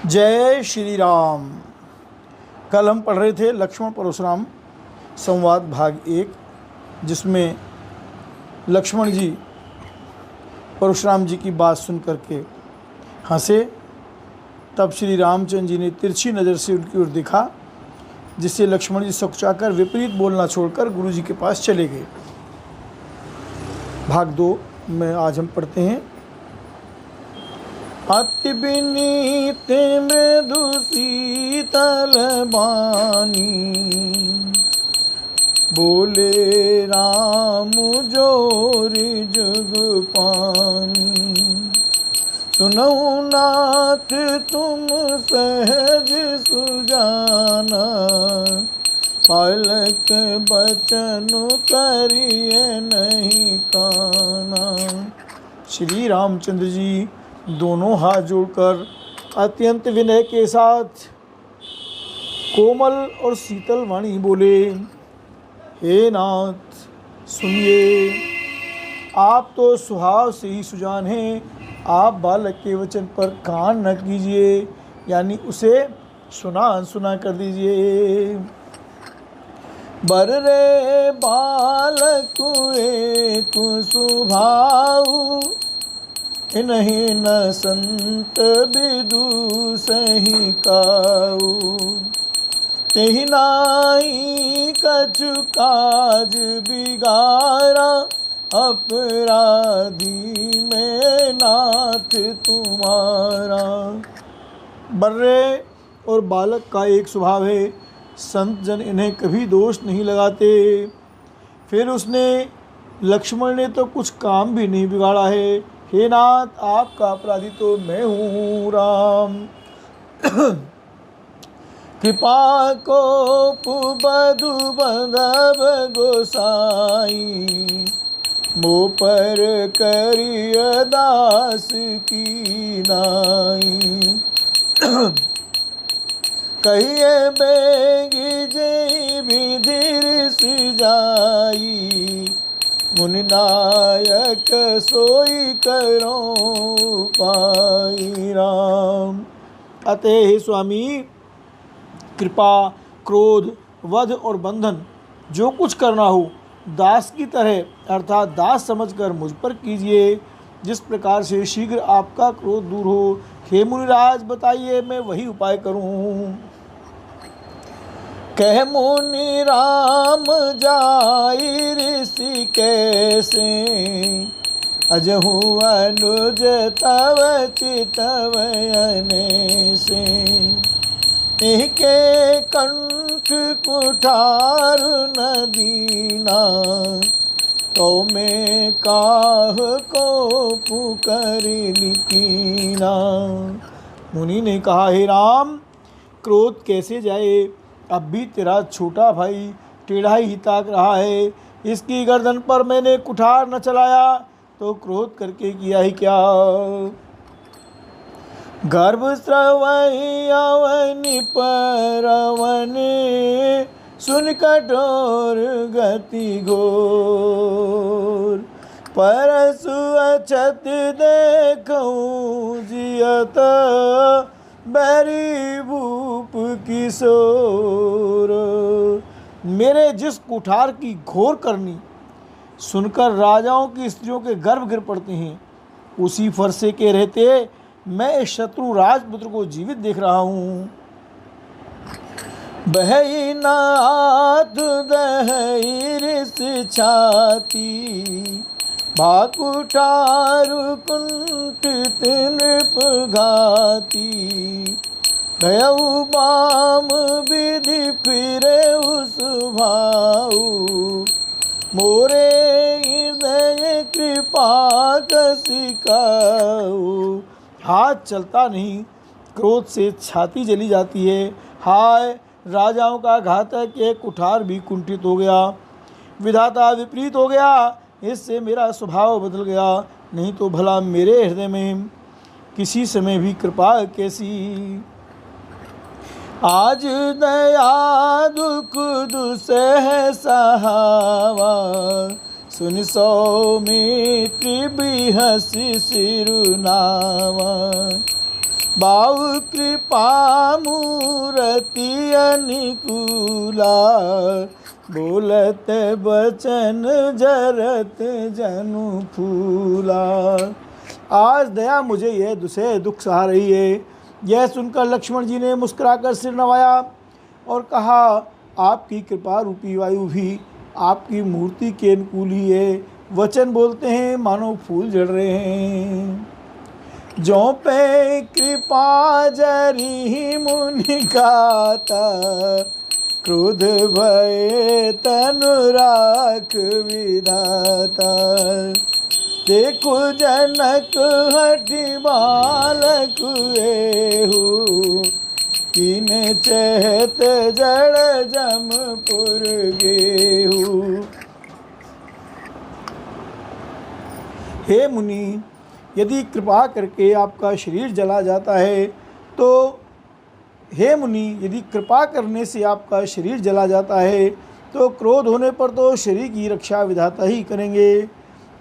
जय श्री राम। कल हम पढ़ रहे थे लक्ष्मण परशुराम संवाद भाग 1, जिसमें लक्ष्मण जी परशुराम जी की बात सुन करके हंसे। तब श्री रामचंद्र जी ने तिरछी नज़र से उनकी ओर देखा, जिससे लक्ष्मण जी सकुचाकर विपरीत बोलना छोड़कर गुरु जी के पास चले गए। भाग 2 में आज हम पढ़ते हैं। अति विनीत मृदु शीतल बानी, बोले राम जोरि जुग पानी। सुनऊ नाथ तुम सहज सुजाना, पालक बचन करिए नहीं काना। श्री रामचंद्र जी दोनों हाथ जोड़कर अत्यंत विनय के साथ कोमल और शीतल वाणी बोले, हे नाथ सुनिए, आप तो स्वभाव से ही सुजान हैं। आप बालक के वचन पर कान न कीजिए, यानी उसे सुना कर दीजिए। बर रे बालक एक स्वभाव, नहीं न संत विदु सही काऊ। तेहि नाई कछु काज बिगारा, अपराधी में नाथ तुम्हारा। बर्रे और बालक का एक स्वभाव है, संत जन इन्हें कभी दोष नहीं लगाते। फिर उसने लक्ष्मण ने तो कुछ काम भी नहीं बिगाड़ा है। हे नाथ, आपका अपराधी तो मैं हूँ राम। कृपा को पुबधु बंधव गोसाई, मो पर करिय दास की नाई। कहिए बेगी जय विधिर सिजाई, मुनि नायक सोई करो पाई राम। अतः हे स्वामी, कृपा, क्रोध, वध और बंधन जो कुछ करना हो दास की तरह अर्थात दास समझकर मुझ पर कीजिए, जिस प्रकार से शीघ्र आपका क्रोध दूर हो। हे मुनिराज, बताइए मैं वही उपाय करूं। कह मुनि राम जाई ऋषि कैसे, अजहु अनुज तव चितवयने से। इनके कंठ कुठार न दीना, तो मैं काह को पुकर लिखीना। मुनि ने कहा, हे राम, क्रोध कैसे जाए। अब भी तेरा छोटा भाई टेढ़ा ही ताक रहा है। इसकी गर्दन पर मैंने कुठार न चलाया तो क्रोध करके किया ही क्या। गर्भ स्रवई अवनि परवने, सुन कठोर गति घोर। परसु अछत देखऊँ जियत, बैरी भूप किशोर। मेरे जिस कुठार की घोर करनी सुनकर राजाओं की स्त्रियों के गर्भ गिर पड़ते हैं, उसी फरसे के रहते मैं शत्रु राजपुत्र को जीवित देख रहा हूँ। बहई नाथ दहई ऋषि छाती, भाकुठारु कुंठित नृप घाती। भयउ बाम विधि फिरे उस भाऊ, मोरे हृदय कृपा कसिकाऊ। हाथ चलता नहीं, क्रोध से छाती जली जाती है। हाय, राजाओं का घातक एक कुठार भी कुंठित हो गया। विधाता विपरीत हो गया, इससे मेरा स्वभाव बदल गया। नहीं तो भला मेरे हृदय में किसी समय भी कृपा कैसी। आज दया दुख दुसह सहावा, सुन सौमित्र बिहसि सिरुनावा। बाहु कृपा मूरति अनुकूला, बोलत बचन जरत जनु फूला। आज दया मुझे यह दुख सहा रही है। यह सुनकर लक्ष्मण जी ने मुस्कुराकर सिर नवाया और कहा, आपकी कृपा रूपी वायु भी आपकी मूर्ति के अनुकूल ही है। वचन बोलते हैं मानो फूल झड़ रहे हैं। जो पे कृपा जरी मुनि गाता, क्रोध भय तनु राख विधाता। देखो जनक हठि बालक एहु, किन चहत जड़ जमपुर गेहू। हे मुनि, यदि कृपा करके आपका शरीर जला जाता है तो हे मुनि, यदि कृपा करने से आपका शरीर जला जाता है तो क्रोध होने पर तो शरीर की रक्षा विधाता ही करेंगे।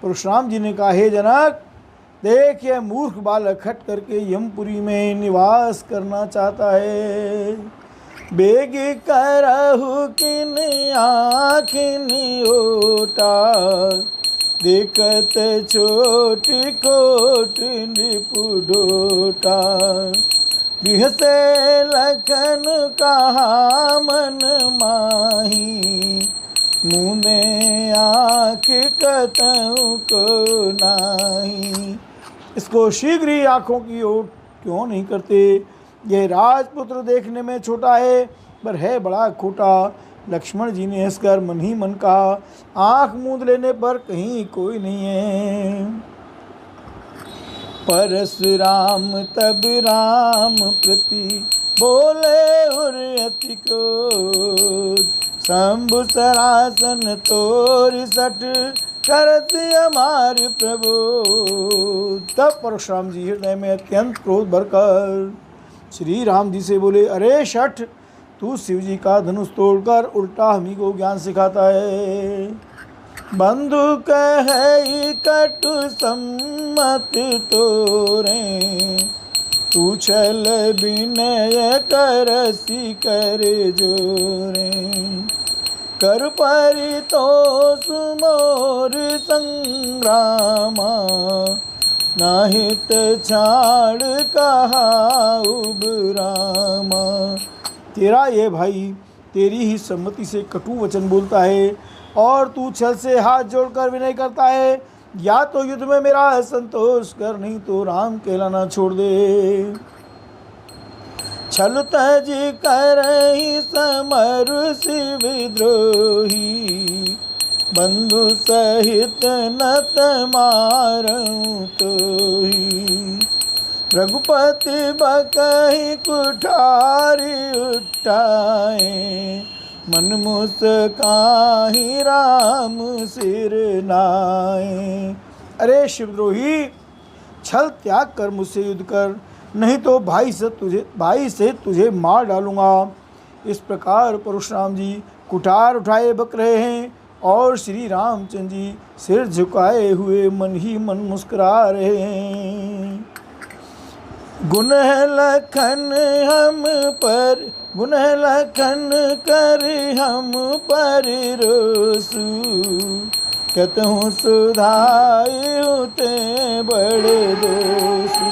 परशुराम जी ने कहा, हे जनक, देख यह मूर्ख बालक हट करके यमपुरी में निवास करना चाहता है। बेग करहु किन आँखिन ओटा, देखत छोट कोट निपुडोटा। बिहसे लखन कहा मन माही, मुने आँख कतहु को नाही। इसको शीघ्र ही आँखों की ओट क्यों नहीं करते? यह राजपुत्र देखने में छोटा है पर है बड़ा खोटा। लक्ष्मण जी ने हंसकर मन ही मन कहा, आँख मूंद लेने पर कहीं कोई नहीं है। परशुराम तब राम प्रति बोले और अति क्रोध, शंभु सरासन तोरि सठ करत हमार प्रभु। तब परशुराम जी हृदय में अत्यंत क्रोध भरकर श्री राम जी से बोले, अरे शठ, तू शिव जी का धनुष तोड़कर उल्टा हमी को ज्ञान सिखाता है। बंधु कहे कटु सम्मत तोरे, तू छल विनय करसी कर जोरे। कर परितोष मोर संग्रामा, नाहित छाड़ कहा उबरामा। तेरा ये भाई तेरी ही सम्मति से कटु वचन बोलता है और तू छल से हाथ जोड़कर विनय करता है। या तो युद्ध में मेरा संतोष कर, नहीं तो राम कहलाना छोड़ दे। छल तज करहि समरुषि विद्रोही, बंधु सहित नत मारऊं तोही। रघुपति बकहि कुठारी उठाए, मन मुस्काहि राम सिर नाए। अरे शिवद्रोही, छल त्याग कर मुझसे युद्ध कर, नहीं तो भाई से तुझे मार डालूंगा। इस प्रकार परशुराम जी कुठार उठाए बक रहे हैं और श्री रामचंद्र जी सिर झुकाए हुए मन ही मन मुस्कुरा रहे हैं। गुण लखन कर हम पर रोसु, कतहु सुधायु ते बड़े दोसु।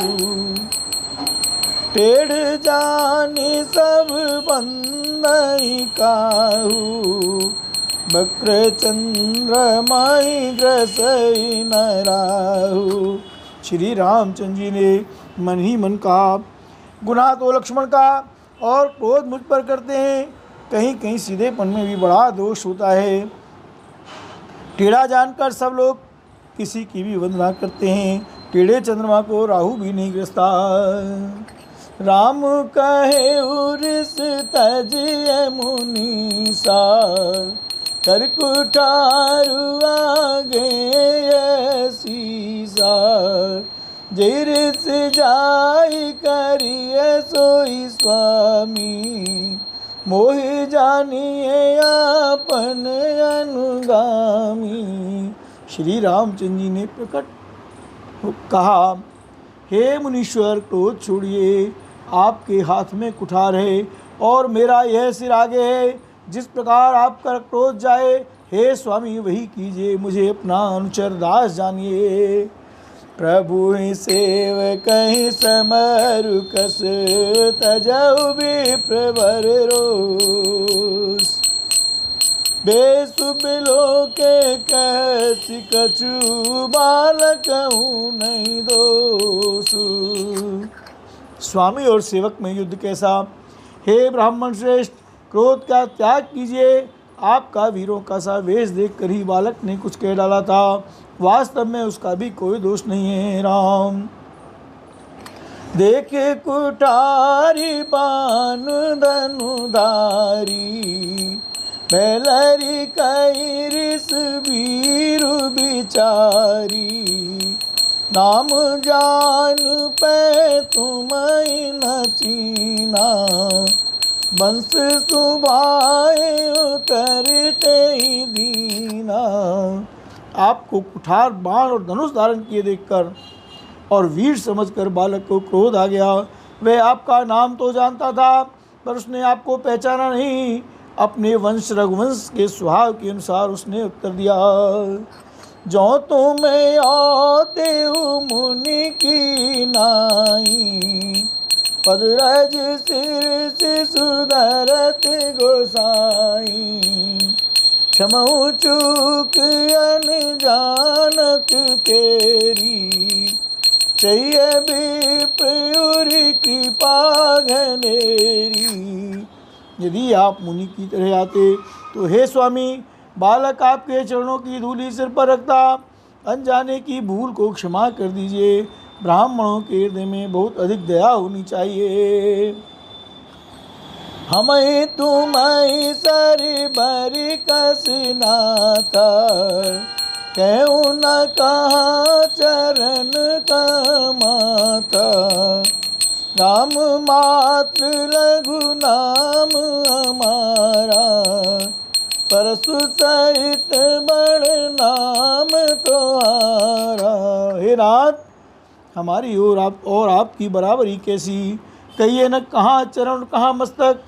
टेढ़ जानी सब बंदई काहू, बक्र चंद्रमाई ग्रसई न राहु। श्री रामचंद्र जी ने मन ही मन कहा, गुनाह तो लक्ष्मण का और क्रोध मुझ पर करते हैं, कहीं कहीं सीधेपन में भी बड़ा दोष होता है। टेढ़ा जानकर सब लोग किसी की भी वंदना करते हैं, टेढ़े चंद्रमा को राहु भी नहीं ग्रसता। राम कहे उर्स तजिए मुनीसा, कर कुठारु आगे सीसा। जिरस जाई करिए सोई स्वामी, मोहि जानिए आपन अनुगामी। श्री रामचंद्र जी ने प्रकट कहा, हे मुनीश्वर, क्रोध छोड़िए, आपके हाथ में कुठार है और मेरा यह सिर आगे है। जिस प्रकार आपका क्रोध जाए, हे स्वामी, वही कीजिए। मुझे अपना अनुचर दास जानिए। प्रभु सेवक समरु कस, तजऊ विप्रवर रोष। बेसुब लोके कैसी कछु, बालक हूँ नहीं दोषु। स्वामी और सेवक में युद्ध कैसा। हे ब्राह्मण श्रेष्ठ, क्रोध का त्याग कीजिए। आपका वीरों का सा वेश देखकर ही बालक ने कुछ कह डाला था, वास्तव में उसका भी कोई दोष नहीं है। राम देखे कुठारी बान धनुधारी, बेलरी कैरिस वीरु बिचारी। नाम जान पे तुम न चीना, बंस सुभाए करते ही दीना। आपको कुठार, बाण और धनुष धारण किए देखकर और वीर समझकर बालक को क्रोध आ गया। वह आपका नाम तो जानता था, पर उसने आपको पहचाना नहीं। अपने वंश रघुवंश के स्वभाव के अनुसार उसने उत्तर दिया, जो तुम्हें आते हो मुनि की नाई, पदरज सिर से सुधरत गोसाई। क्षमऊ चूक अनजानत केरी, चाहिए भी प्रयुरी कृपा घनेरी। यदि आप मुनि की तरह आते तो हे स्वामी, बालक आपके चरणों की धूलि सिर पर रखता। अनजाने की भूल को क्षमा कर दीजिए। ब्राह्मणों के हृदय में बहुत अधिक दया होनी चाहिए। हमें तुम्हें सर बरी कस नाता, कहूँ न कहाँ चरण कमाता। राम मात्र लघु नाम हमारा, परसु सहित बड़ नाम तुम्हारा। हे नाथ, हमारी और आपकी बराबरी कैसी। कहिए न कहाँ चरण, कहाँ मस्तक,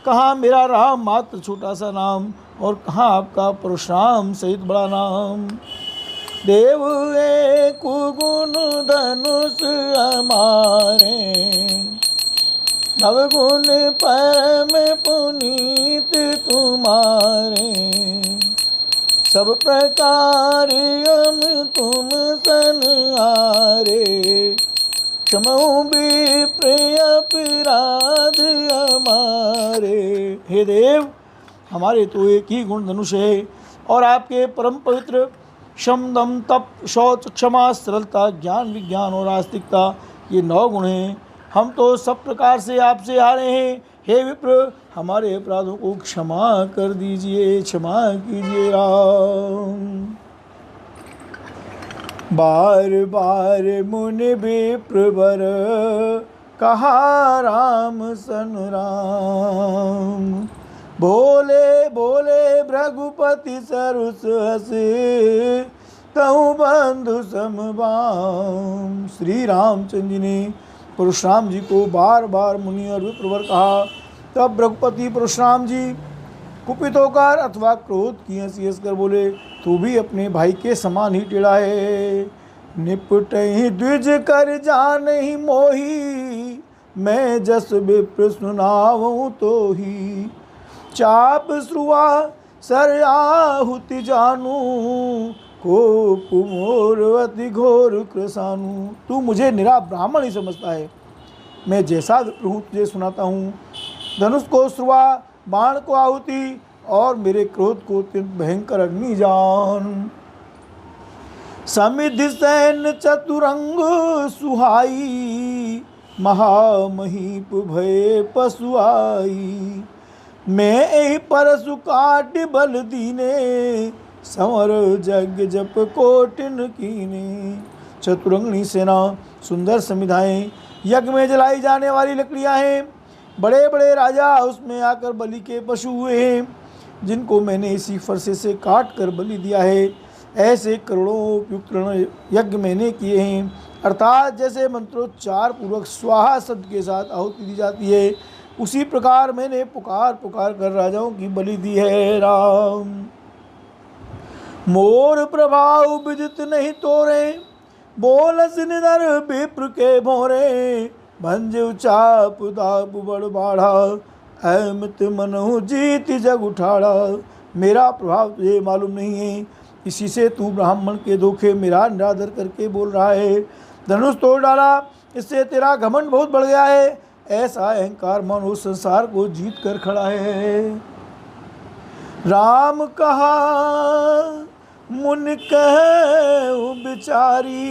कहाँ मेरा राम मात्र छोटा सा नाम, और कहाँ आपका परशुराम सहित बड़ा नाम। देव एक गुण धनुष हमारे, नवगुण परम पुनीत तुम्हारे। सब प्रकार हम तुम सनहारे, क्षमऊ भी प्रिय अपराध हमारे। हे देव, हमारे तो एक ही गुण धनुष है, और आपके परम पवित्र शम दम तप शौच क्षमा सरलता ज्ञान विज्ञान और आस्तिकता, ये 9 गुण हैं। हम तो सब प्रकार से आपसे हारे हैं। हे विप्र, हमारे अपराधों को क्षमा कर दीजिए, क्षमा कीजिए राम। बार बार मुनि विप्रवर, कहा राम सन राम। बोले बोले भृगुपति सरुस हसे, कहूँ बंधु समबाम। श्री रामचंद्र जी ने परशुराम जी को बार बार मुनि और विप्रवर कहा। तब भृगुपति परशुराम जी कुपित होकर अथवा क्रोध की हंसी हंसकर बोले, तू भी अपने भाई के समान ही टेढ़ा है। निपट ही द्विज कर जान ही मोही, मैं जस विप्र सुनाऊं तो ही। चाप श्रुआ सर आहुति जानू, को कुमोर अति घोर कृसानु। तू मुझे निरा ब्राह्मण ही समझता है। मैं जैसा विप्र हूँ तुझे सुनाता हूँ। धनुष को श्रुआ, बाण को आहुति, और मेरे क्रोध को अत्यंत भयंकर अग्नि जान। समिधि सैन चतुरंग सुहाई, महामहीप भय पशुआई। मैं एहि परसु काट बल दीने, संवर जग जप कोटिन कीने। चतुरंगनी सेना, सुंदर समिधाएं, यज्ञ में जलाई जाने वाली लकड़ियां हैं। बड़े बड़े राजा उसमें आकर बलि के पशु हुए हैं, जिनको मैंने इसी फरसे से काट कर बलि दिया है। ऐसे करोड़ों उपयुक्त यज्ञ मैंने किए हैं। अर्थात जैसे मंत्रोच्चार पूर्वक स्वाहा शब्द के साथ आहुति दी जाती है, उसी प्रकार मैंने पुकार पुकार कर राजाओं की बलि दी है। राम मोर प्रभाव विदित नहीं तोरे, बोलस निधर विप्र के भोरे, भंज चाप दाप बड़ बाढ़ा, अमित मनहु जीत जग उठाड़ा। मेरा प्रभाव तुझे मालूम नहीं है, इसी से तू ब्राह्मण के धोखे मेरा निरादर करके बोल रहा है। धनुष तोड़ डाला, इससे तेरा घमंड बहुत बढ़ गया है। ऐसा अहंकार मानो संसार को जीत कर खड़ा है। राम कहा मुनि कहु बिचारी,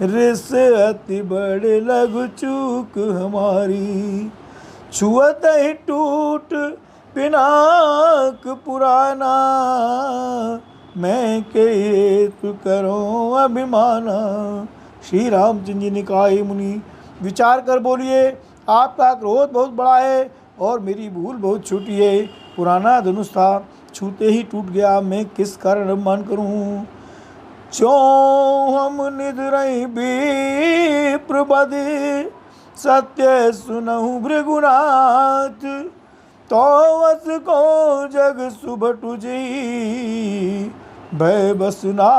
रिस अति बड़े लघु चूक हमारी। छुअत ही टूट पिनाक पुराना, मैं के हेतु करो अभिमाना। श्री रामचंद्र जी ने कहा, हे मुनि विचार कर बोलिए, आपका क्रोध बहुत बड़ा है और मेरी भूल बहुत छोटी है। पुराना धनुष था, छूते ही टूट गया, मैं किस कारण अभिमान करूं। चो हम निद्रई विप्रबधि, सत्य सुनहु भृगुनाथ। तो वस को जग सुभटु जी, भय बसना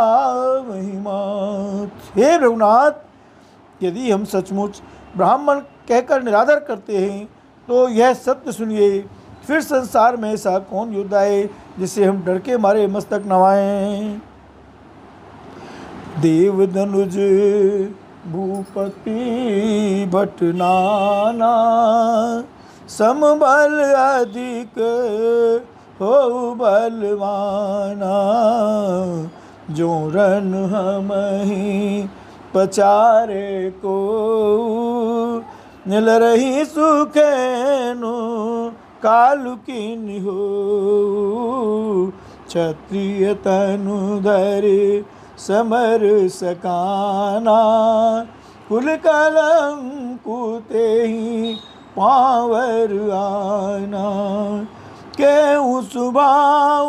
महिमात। हे भृगुनाथ, यदि हम सचमुच ब्राह्मण कहकर निरादर करते हैं तो यह सत्य सुनिए। फिर संसार में ऐसा कौन योद्धा है जिसे हम डर के मारे मस्तक नवाएं। देव धनुज भूपति भट नाना, समबल अधिक हो बलवाना। जो रन हमहि पचारे को, निल रही सुखेनु कालु कीन्हि हो। क्षत्रिय तनु धरि समर सकाना, कुल कलंकु तेहि पावर आना। केहु सुभाउ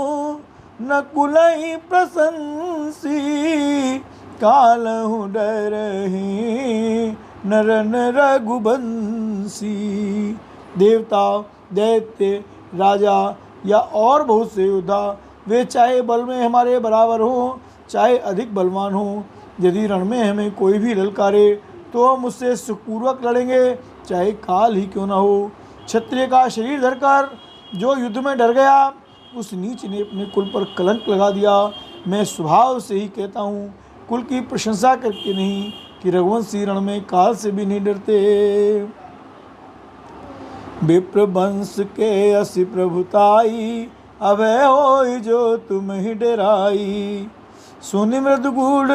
न कुलहि प्रशंसी, कालहु डरहि नरन रघुबंसी। देवता, दैत्य, राजा या और बहुत से योद्धा, वे चाहे बल में हमारे बराबर हों चाहे अधिक बलवान हों, यदि रण में हमें कोई भी ललकारे तो हम उससे सुखपूर्वक लड़ेंगे, चाहे काल ही क्यों न हो। क्षत्रिय का शरीर धरकर जो युद्ध में डर गया, उस नीच ने अपने कुल पर कलंक लगा दिया। मैं स्वभाव से ही कहता हूँ, कुल की प्रशंसा करके नहीं, कि रघुवंशी रण में काल से भी नहीं डरते। विप्र वंश के असि प्रभुताई, अभय होई जो तुम ही डराई। सुनि मृदु गूढ़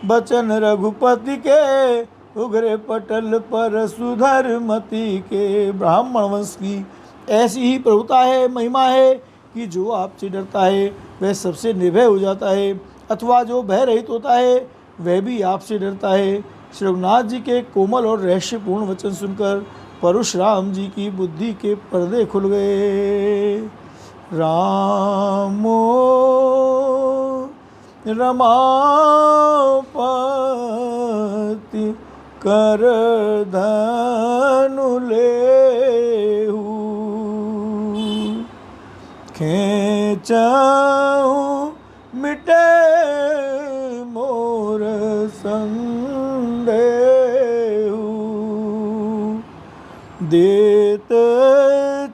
बचन रघुपति के, उग्रे पटल पर सुधर मति के। ब्राह्मण वंश की ऐसी ही प्रभुता है, महिमा है कि जो आपसे डरता है वह सबसे निर्भय हो जाता है, अथवा जो भय रहित होता है वह भी आपसे डरता है। श्री रघुनाथ जी के कोमल और रहस्यपूर्ण वचन सुनकर परशुराम जी की बुद्धि के पर्दे खुल गए। रामो रमापति कर धनु लेहु, खेचहु मिटे मोर संदेहु। देत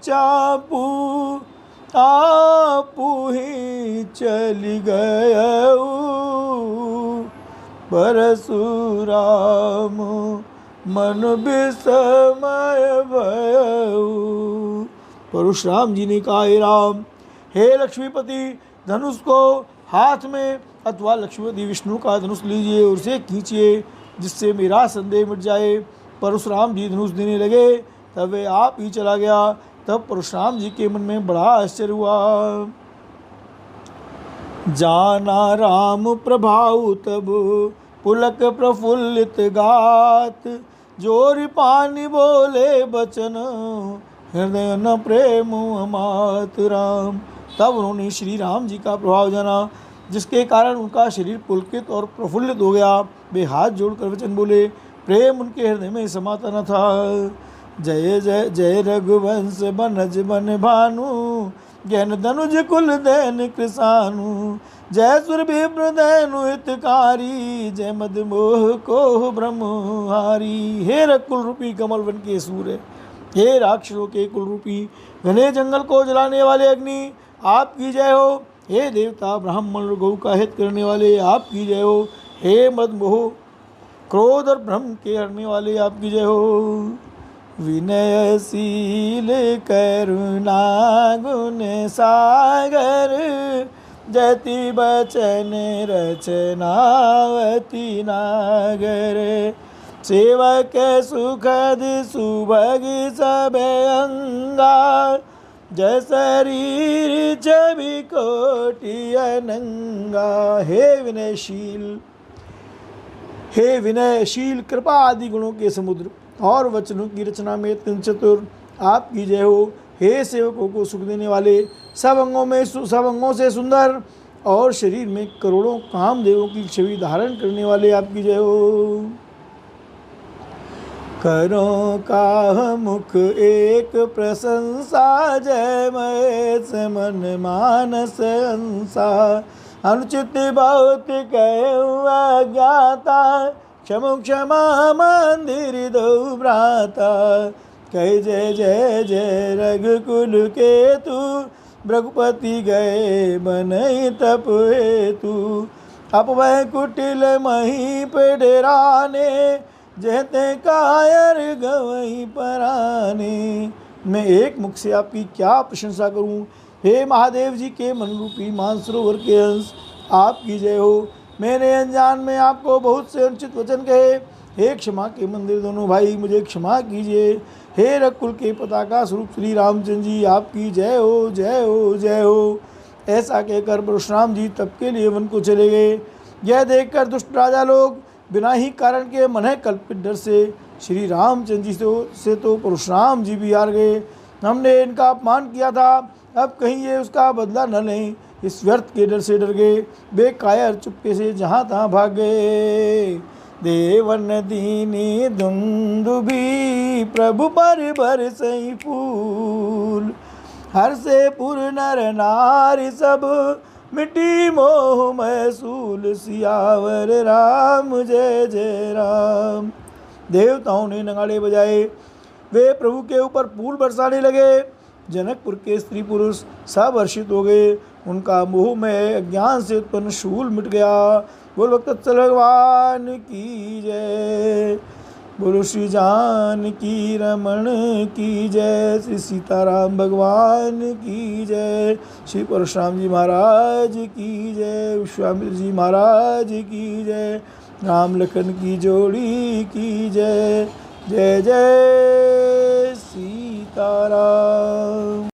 चापू आपू ही चली गयऊ, परशुराम मन विस्मय भयऊ। परशुराम जी ने कहा, हे राम, हे लक्ष्मीपति, धनुष को हाथ में अथवा लक्ष्मीपति विष्णु का धनुष लीजिए और उसे खींचिए, जिससे मेरा संदेह मिट जाए। परशुराम जी धनुष देने लगे, तब वे आप ही चला गया। तब परशुराम जी के मन में बड़ा आश्चर्य हुआ। जाना राम प्रभाव तब पुलक प्रफुल्लित गात, जोरि पानी बोले बचन हृदय न प्रेम अमात राम। तब उन्होंने श्री राम जी का प्रभाव जाना। जिसके कारण उनका शरीर पुलकित और प्रफुल्लित हो गया। वे हाथ जोड़कर वचन बोले, प्रेम उनके हृदय में समाता न था। जय जय जय रघुवंश बनज बन भानु, ज्ञान धनुज कुल दैन कृसानु। जय सुर विप्र दैनु हितकारी, जय मद मोह को ब्रह्महारी। हे रकुल रूपी कमल वन के सूर्य, हे राक्षसों के कुल रूपी घने जंगल को जलाने वाले अग्नि, आपकी जय हो। हे देवता ब्राह्मण गौ का हित करने वाले, आपकी जय हो। हे मद मोह क्रोध और भ्रम के हरने वाले, आपकी जय हो। विनयशील करुणा गुण सागर, जति बचन रचनावती नागर। सेवक सुखद सुभग सब अंगा, जय शरीर छवि कोटि अनंगा। हे विनयशील कृपा आदि गुणों के समुद्र और वचनों की रचना में अत्यंत चतुर, आपकी जय हो। हे सेवकों को सुख देने वाले, सब अंगों से सुंदर और शरीर में करोड़ों कामदेवों की छवि धारण करने वाले, आपकी जय हो। करो का मुख एक प्रशंसा, जय महेश मन मानस अंसा। अनुचित बहुत कहूँ अज्ञाता, क्षमु क्षमा मंदिर दो भ्राता। कह जय जय जय रघुकुल के तू, भृगुपति गए बनई तप हेतु। अप वह कुटिल मही पे डेराने, जहते कायर गवई पराने। मैं एक मुख से आपकी क्या प्रशंसा करूं। हे महादेव जी के मन रूपी मानसरोवर के अंश, आपकी जय हो। मैंने अनजान में आपको बहुत से अनुचित वचन कहे। हे क्षमा के मंदिर दोनों भाई, मुझे क्षमा कीजिए। हे रकुल के पताका स्वरूप श्री रामचंद्र जी, आपकी जय हो जय हो जय हो। ऐसा कहकर परशुराम जी तप के लिए वन को चले गए। यह देखकर दुष्ट राजा लोग बिना ही कारण के मन कल्पित डर से श्री रामचंद्र जी से तो परशुराम जी भी हार गए। हमने इनका अपमान किया था, अब कहीं ये उसका बदला न लें, इस व्यर्थ के डर से डर गए। वे कायर चुपके से जहाँ तहाँ भाग गए। देवन दीनी दुंदुभी, प्रभु पर बरसई फूल। हर से पुर नर नारी सब, मिट्टी मोह महसूल। सियावर राम जय जय राम। देवताओं ने नगाड़े बजाए, वे प्रभु के ऊपर फूल बरसाने लगे। जनकपुर के स्त्री पुरुष सब हर्षित हो गए, उनका मोह में अज्ञान से उत्पन्न शूल मिट गया। बोलो वत्सल भगवान की जय, बोलो श्री जानकी रमण की जय, श्री सीताराम भगवान की जय, श्री परशुराम जी महाराज की जय, विश्वामित्र जी महाराज की जय, राम लखन की जोड़ी की जय। जय जय सीताराम।